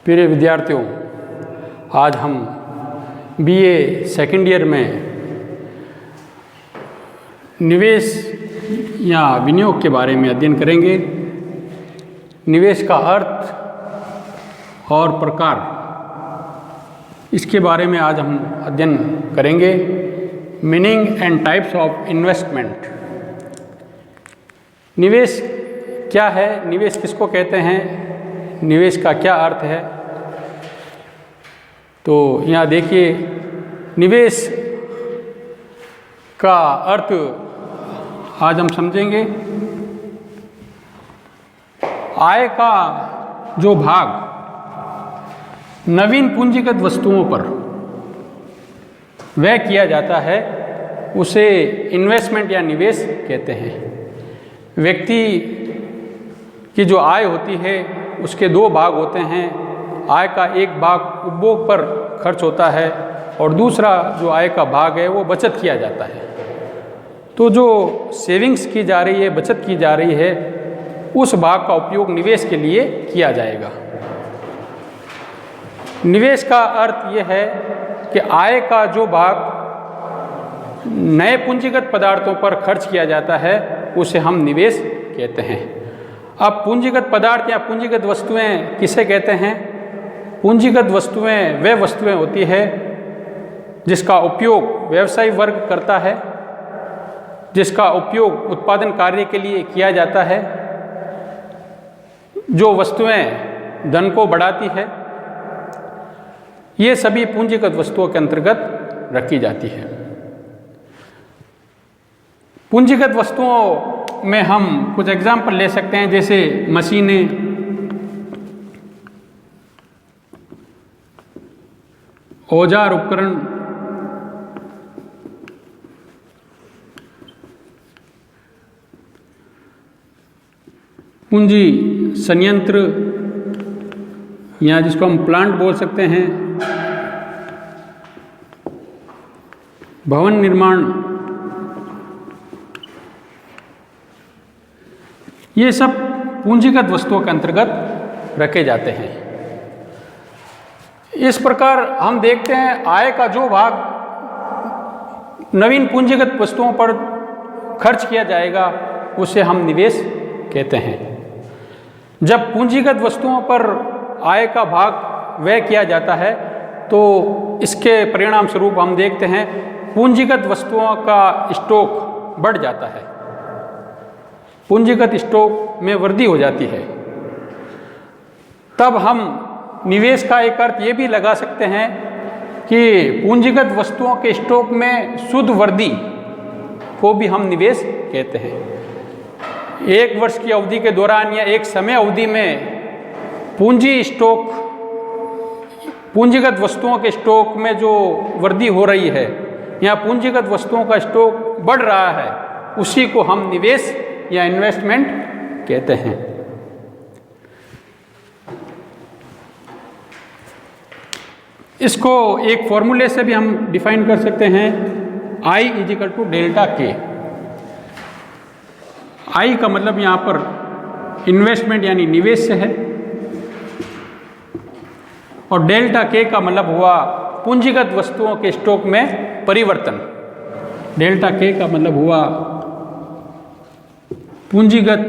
प्रिय विद्यार्थियों, आज हम बीए सेकंड ईयर में निवेश या विनियोग के बारे में अध्ययन करेंगे। निवेश का अर्थ और प्रकार, इसके बारे में आज हम अध्ययन करेंगे। Meaning and types of investment. निवेश क्या है, निवेश किसको कहते हैं, निवेश का क्या अर्थ है। तो यहाँ देखिए, निवेश का अर्थ आज हम समझेंगे। आय का जो भाग नवीन पूंजीगत वस्तुओं पर व्यय किया जाता है उसे इन्वेस्टमेंट या निवेश कहते हैं। व्यक्ति की जो आय होती है उसके दो भाग होते हैं। आय का एक भाग उपभोग पर खर्च होता है और दूसरा जो आय का भाग है वो बचत किया जाता है। तो जो सेविंग्स की जा रही है, बचत की जा रही है, उस भाग का उपयोग निवेश के लिए किया जाएगा। निवेश का अर्थ यह है कि आय का जो भाग नए पूंजीगत पदार्थों पर खर्च किया जाता है उसे हम निवेश कहते हैं। अब पूंजीगत पदार्थ या पूंजीगत वस्तुएं किसे कहते हैं? पूंजीगत वस्तुएं वे वस्तुएं होती है जिसका उपयोग व्यवसायी वर्ग करता है, जिसका उपयोग उत्पादन कार्य के लिए किया जाता है, जो वस्तुएं धन को बढ़ाती है। ये सभी पूंजीगत वस्तुओं के अंतर्गत रखी जाती है। पूंजीगत वस्तुओं में हम कुछ एग्जाम्पल ले सकते हैं, जैसे मशीनें, औजार उपकरण, पूंजी संयंत्र या जिसको हम प्लांट बोल सकते हैं, भवन निर्माण, ये सब पूंजीगत वस्तुओं के अंतर्गत रखे जाते हैं। इस प्रकार हम देखते हैं आय का जो भाग नवीन पूंजीगत वस्तुओं पर खर्च किया जाएगा उसे हम निवेश कहते हैं। जब पूंजीगत वस्तुओं पर आय का भाग व्यय किया जाता है तो इसके परिणाम स्वरूप हम देखते हैं पूंजीगत वस्तुओं का स्टॉक बढ़ जाता है, पूंजीगत स्टॉक में वृद्धि हो जाती है। तब हम निवेश का एक अर्थ ये भी लगा सकते हैं कि पूंजीगत वस्तुओं के स्टॉक में शुद्ध वृद्धि को भी हम निवेश कहते हैं। एक वर्ष की अवधि के दौरान या एक समय अवधि में पूंजीगत वस्तुओं के स्टॉक में जो वृद्धि हो रही है या पूंजीगत वस्तुओं का स्टॉक बढ़ रहा है, उसी को हम निवेश या इन्वेस्टमेंट कहते हैं। इसको एक फॉर्मूले से भी हम डिफाइन कर सकते हैं, I = डेल्टा K। I का मतलब यहाँ पर इन्वेस्टमेंट यानी निवेश से है और डेल्टा K का मतलब हुआ पूंजीगत वस्तुओं के स्टॉक में परिवर्तन। डेल्टा K का मतलब हुआ पूंजीगत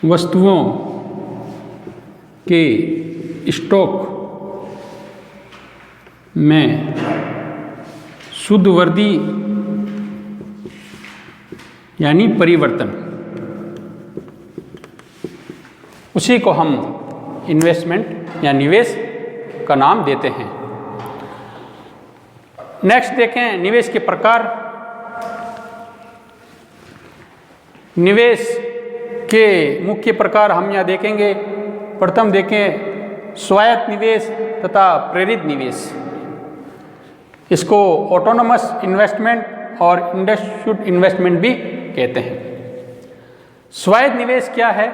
वस्तुओं के स्टॉक में शुद्ध वृद्धि यानी परिवर्तन, उसी को हम इन्वेस्टमेंट या निवेश का नाम देते हैं। नेक्स्ट देखें निवेश के प्रकार। निवेश के मुख्य प्रकार हम यहाँ देखेंगे। प्रथम देखें स्वायत्त निवेश तथा प्रेरित निवेश। इसको ऑटोनोमस इन्वेस्टमेंट और इंडस्ट्रियल इन्वेस्टमेंट भी कहते हैं। स्वायत्त निवेश क्या है?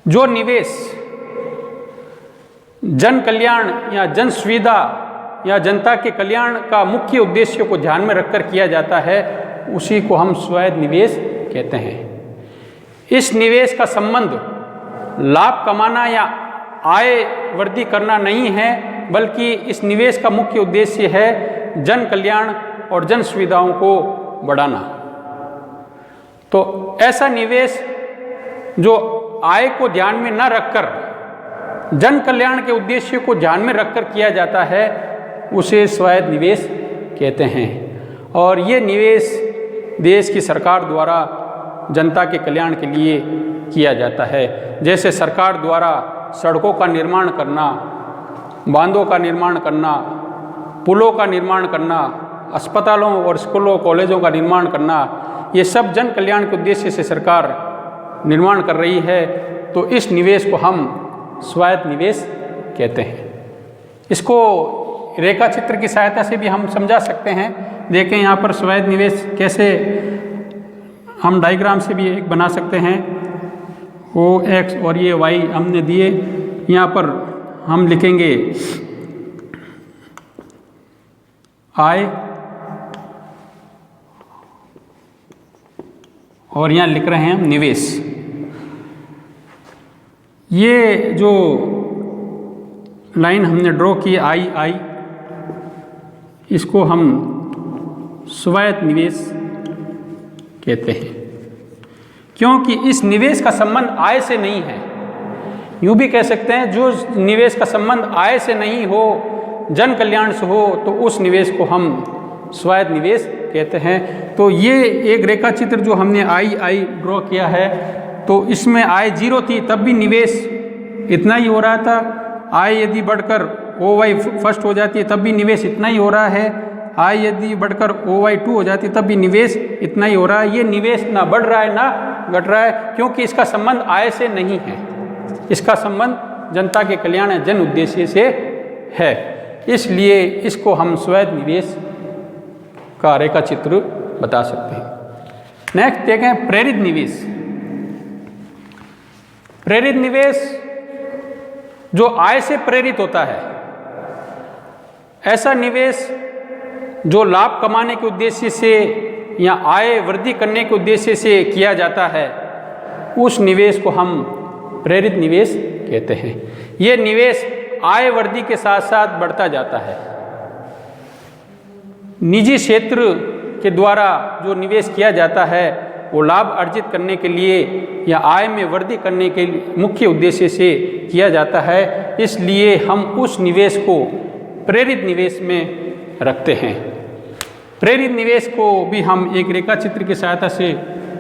जो निवेश जन कल्याण या जन सुविधा या जनता के कल्याण का मुख्य उद्देश्य को ध्यान में रखकर किया जाता है उसी को हम स्वायत्त निवेश कहते हैं। इस निवेश का संबंध लाभ कमाना या आय वृद्धि करना नहीं है, बल्कि इस निवेश का मुख्य उद्देश्य है जन कल्याण और जन सुविधाओं को बढ़ाना। तो ऐसा निवेश जो आय को ध्यान में न रखकर जन कल्याण के उद्देश्य को ध्यान में रखकर किया जाता है, उसे स्वायत्त निवेश कहते हैं। और ये निवेश देश की सरकार द्वारा जनता के कल्याण के लिए किया जाता है। जैसे सरकार द्वारा सड़कों का निर्माण करना, बांधों का निर्माण करना, पुलों का निर्माण करना, अस्पतालों और स्कूलों कॉलेजों का निर्माण करना, ये सब जन कल्याण के उद्देश्य से सरकार निर्माण कर रही है। तो इस निवेश को हम स्वायत्त निवेश कहते हैं। इसको रेखा चित्र की सहायता से भी हम समझा सकते हैं। देखें यहाँ पर स्वायत्त निवेश कैसे हम डायग्राम से भी एक बना सकते हैं। ओ एक्स और ये वाई हमने दिए, यहाँ पर हम लिखेंगे आय और यहाँ लिख रहे हैं हम निवेश। ये जो लाइन हमने ड्रॉ की आई, इसको हम स्वायत्त निवेश कहते हैं, क्योंकि इस निवेश का संबंध आय से नहीं है। यूँ भी कह सकते हैं जो निवेश का संबंध आय से नहीं हो, जन कल्याण से हो, तो उस निवेश को हम स्वायत्त निवेश कहते हैं। तो ये एक रेखा चित्र जो हमने आई ड्रॉ किया है, तो इसमें आय 0 थी तब भी निवेश इतना ही हो रहा था। आय यदि बढ़कर OY फर्स्ट हो जाती है तब भी निवेश इतना ही हो रहा है। आय यदि बढ़कर OY 2 हो जाती है तब भी निवेश इतना ही हो रहा है। ये निवेश ना बढ़ रहा है ना घट रहा है, क्योंकि इसका संबंध आय से नहीं है, इसका संबंध जनता के कल्याण जन उद्देश्य से है। इसलिए इसको हम स्वायत्त निवेश का रेखा चित्र बता सकते हैं। नेक्स्ट देखें प्रेरित निवेश। प्रेरित निवेश जो आय से प्रेरित होता है, ऐसा निवेश जो लाभ कमाने के उद्देश्य से या आय वृद्धि करने के उद्देश्य से किया जाता है, उस निवेश को हम प्रेरित निवेश कहते हैं। ये निवेश आय वृद्धि के साथ साथ बढ़ता जाता है। निजी क्षेत्र के द्वारा जो निवेश किया जाता है वो लाभ अर्जित करने के लिए या आय में वृद्धि करने के मुख्य उद्देश्य से किया जाता है। इसलिए हम उस निवेश को प्रेरित निवेश में रखते हैं। प्रेरित निवेश को भी हम एक रेखा चित्र की सहायता से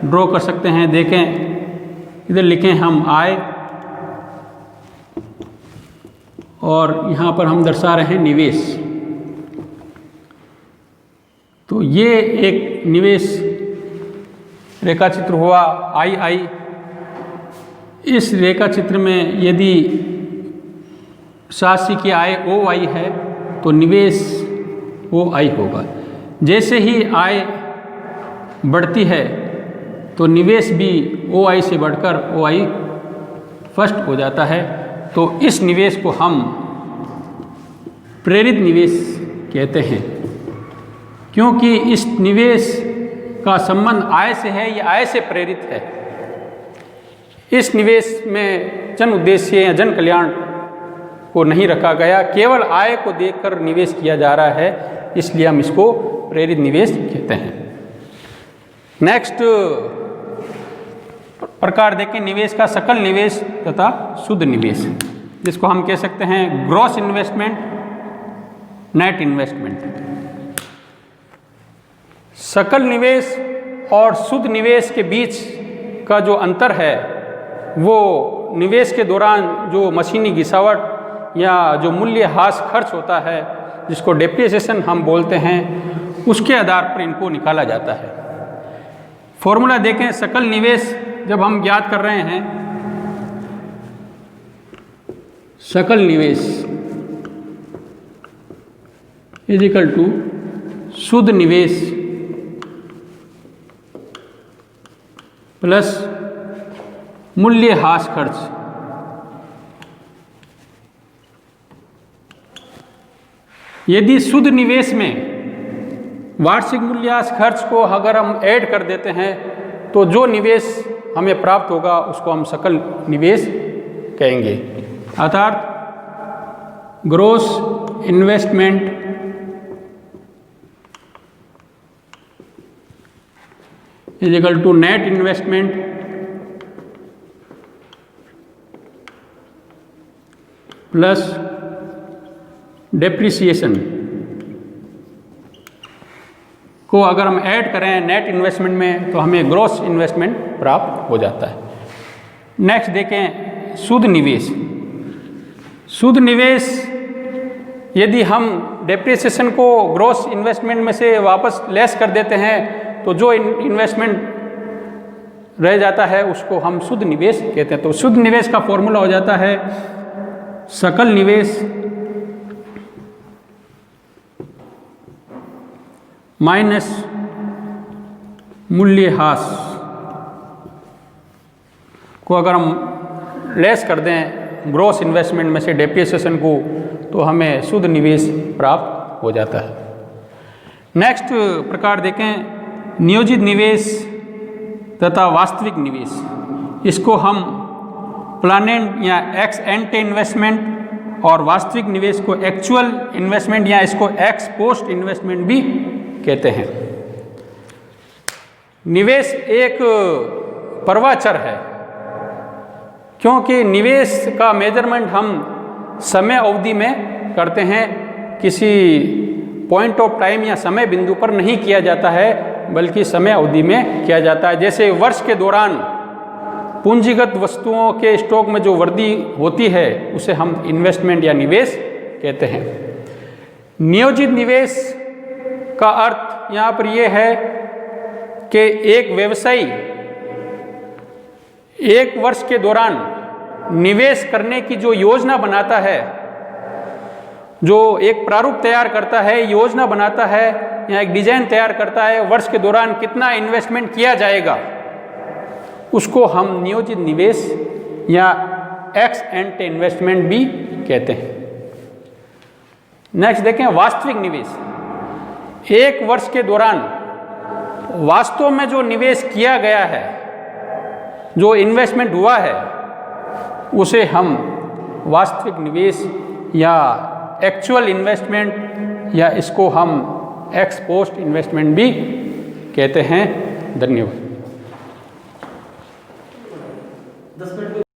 ड्रॉ कर सकते हैं। देखें इधर लिखें हम आय और यहाँ पर हम दर्शा रहे हैं निवेश। तो ये एक निवेश रेखा चित्र हुआ आई। इस रेखा चित्र में यदि 87 की आय OI है तो निवेश OI होगा। जैसे ही आय बढ़ती है तो निवेश भी OI से बढ़कर OI फर्स्ट हो जाता है। तो इस निवेश को हम प्रेरित निवेश कहते हैं, क्योंकि इस निवेश का संबंध आय से है, यह आय से प्रेरित है। इस निवेश में जन उद्देश्य या जन कल्याण को नहीं रखा गया, केवल आय को देखकर निवेश किया जा रहा है, इसलिए हम इसको प्रेरित निवेश कहते हैं। नेक्स्ट प्रकार देखें निवेश का सकल निवेश तथा शुद्ध निवेश, जिसको हम कह सकते हैं ग्रॉस इन्वेस्टमेंट, नेट इन्वेस्टमेंट। सकल निवेश और शुद्ध निवेश के बीच का जो अंतर है वो निवेश के दौरान जो मशीनी घिसावट या जो मूल्यह्रास खर्च होता है, जिसको डेप्रिसिएशन हम बोलते हैं, उसके आधार पर इनको निकाला जाता है। फॉर्मूला देखें, सकल निवेश जब हम ज्ञात कर रहे हैं, सकल निवेश इज इक्वल टू शुद्ध निवेश प्लस मूल्यह्रास खर्च। यदि शुद्ध निवेश में वार्षिक मूल्यह्रास खर्च को अगर हम ऐड कर देते हैं तो जो निवेश हमें प्राप्त होगा उसको हम सकल निवेश कहेंगे। अर्थात gross investment is equal to net investment plus depreciation को अगर हम ऐड करें नेट इन्वेस्टमेंट में तो हमें ग्रॉस इन्वेस्टमेंट प्राप्त हो जाता है। नेक्स्ट देखें शुद्ध निवेश। शुद्ध निवेश यदि हम डेप्रिसिएशन को ग्रॉस इन्वेस्टमेंट में से वापस लेस कर देते हैं तो जो इन्वेस्टमेंट रह जाता है उसको हम शुद्ध निवेश कहते हैं। तो शुद्ध निवेश का फॉर्मूला हो जाता है सकल निवेश माइनस मूल्यह्रास को अगर हम लेस कर दें ग्रॉस इन्वेस्टमेंट में से डेप्रिसिएशन को तो हमें शुद्ध निवेश प्राप्त हो जाता है। नेक्स्ट प्रकार देखें नियोजित निवेश तथा वास्तविक निवेश। इसको हम प्लानेड या एक्स एंटे इन्वेस्टमेंट और वास्तविक निवेश को एक्चुअल इन्वेस्टमेंट या इसको एक्स पोस्ट इन्वेस्टमेंट भी कहते हैं। निवेश एक पर्वाचर है क्योंकि निवेश का मेजरमेंट हम समय अवधि में करते हैं, किसी पॉइंट ऑफ टाइम या समय बिंदु पर नहीं किया जाता है बल्कि समय अवधि में किया जाता है। जैसे वर्ष के दौरान पूंजीगत वस्तुओं के स्टॉक में जो वृद्धि होती है उसे हम इन्वेस्टमेंट या निवेश कहते हैं। नियोजित निवेश का अर्थ यहाँ पर यह है कि एक व्यवसायी एक वर्ष के दौरान निवेश करने की जो योजना बनाता है, जो एक प्रारूप तैयार करता है, योजना बनाता है या एक डिजाइन तैयार करता है, वर्ष के दौरान कितना इन्वेस्टमेंट किया जाएगा उसको हम नियोजित निवेश या एक्स एंटे इन्वेस्टमेंट भी कहते हैं। नेक्स्ट देखें वास्तविक निवेश। एक वर्ष के दौरान वास्तव में जो निवेश किया गया है, जो इन्वेस्टमेंट हुआ है, उसे हम वास्तविक निवेश या एक्चुअल इन्वेस्टमेंट या इसको हम एक्स पोस्ट इन्वेस्टमेंट भी कहते हैं। धन्यवाद। 10 मिनट